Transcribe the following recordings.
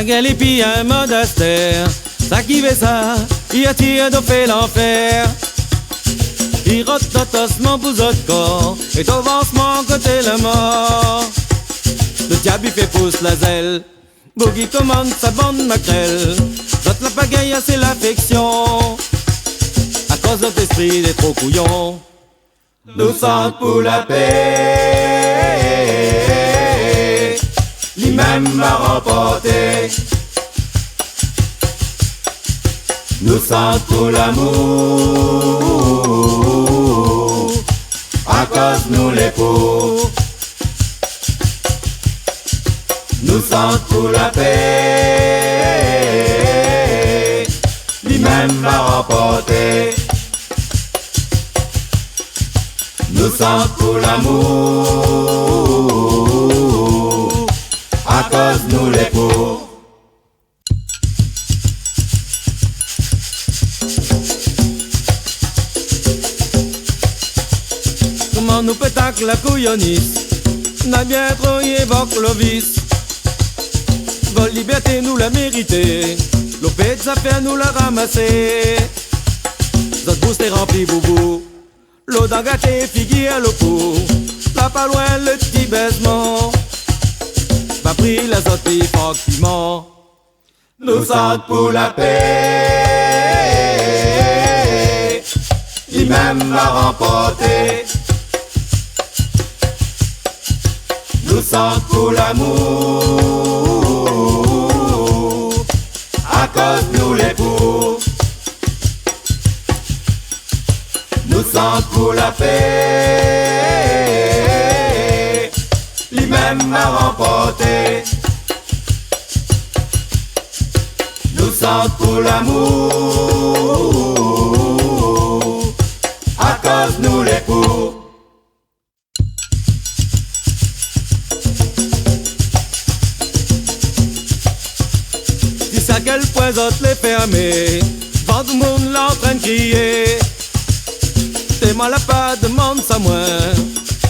Malgré les filles un monastère, ça qui fait ça, il attire de fait l'enfer. Il rototosement pour autre corps, et avancement côté la mort. Le diable il fait pousse la zèle, Boogie commande sa bande maquerelle. D'autres la pagaille c'est l'affection, à cause de l'esprit des trop couillons. Nous sommes pour la paix, lui-même va remporter. Nous sommes pour l'amour, à cause nous les pauvres. Nous sommes pour la paix, lui-même va remporter. Nous sommes pour l'amour, à cause nous les pauvres. Comment nous pétaque la couillonnisse, n'a bien trop évoque le vice. Vol liberté nous l'a mérité, l'opé ça fait nous l'a ramassé. Notre boost est rempli boubou, l'eau d'engâté figure à l'eau. Là pas loin le petit baisement, pas pris l'azote et piment. Nous sommes pour la paix, lui-même va remporter. Nous sommes pour l'amour, à cause nous les pauvres. Nous sommes pour la paix, lui-même va remporter. Nous sommes pour l'amour, à cause nous les pauvres. À quel point autres les fermer, vent tout le monde là en train de crier. T'es mal à pas, demande ça moi,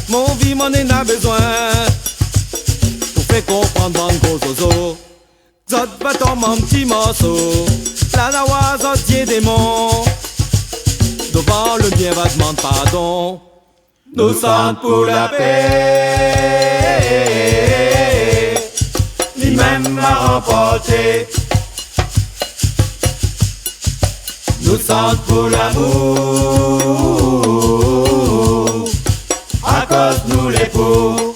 mon vie m'en en a besoin. Pour faire comprendre dans le gros zozo, zot bâton mon petit morceau, la nawa zot yé démon, devant le bien va demander pardon. Nous sommes pour la paix, lui-même va remporter. Nous sommes pour l'amour, à cause nous les pauvres.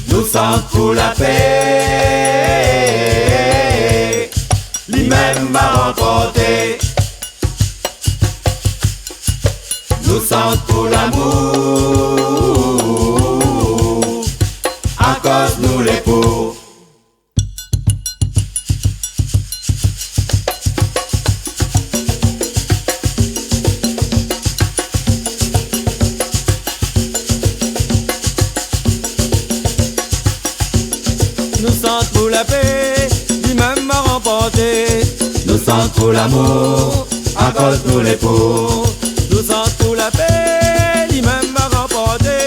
Nous sommes pour la paix, lui-même va remporter. Nous sommes pour l'amour, à cause nous les pauvres. Nous sommes pour la paix, lui-même m'a remporté. Nous sommes pour l'amour, à cause nous les pauvres. Nous sommes pour la paix, lui-même m'a remporté.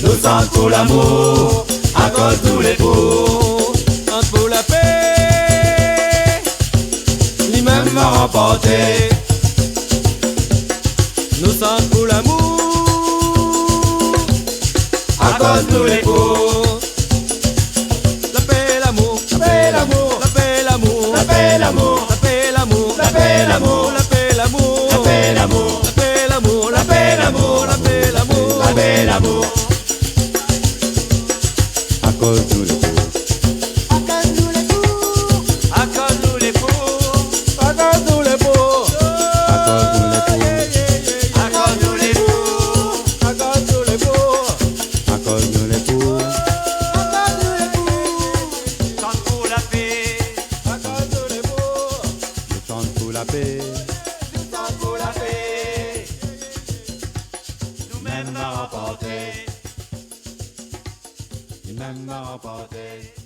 Nous sommes pour l'amour, à cause nous les pauvres. Nous sommes pour la paix, lui-même m'a remporté. Nous sommes pour l'amour, à cause nous les pauvres. La paix, l'amour, la paix, l'amour, la paix, l'amour, la paix, l'amour, la paix, l'amour, la paix, l'amour, la paix, l'amour, la paix, l'amour, la paix, l'amour, la paix, l'amour, la paix, l'amour, la paix, l'amour, à cause nous les pauvres. à cause nous les pauvres, à cause nous les pauvres, À cause nous les pauvres. à cause nous les pauvres, à cause nous les pauvres, À cause nous les pauvres. chante pour la paix, à cause nous les pauvres, Nous sommes pour la paix. chante pour la paix, Nous-mêmes à remporter. Nous-mêmes à remporter.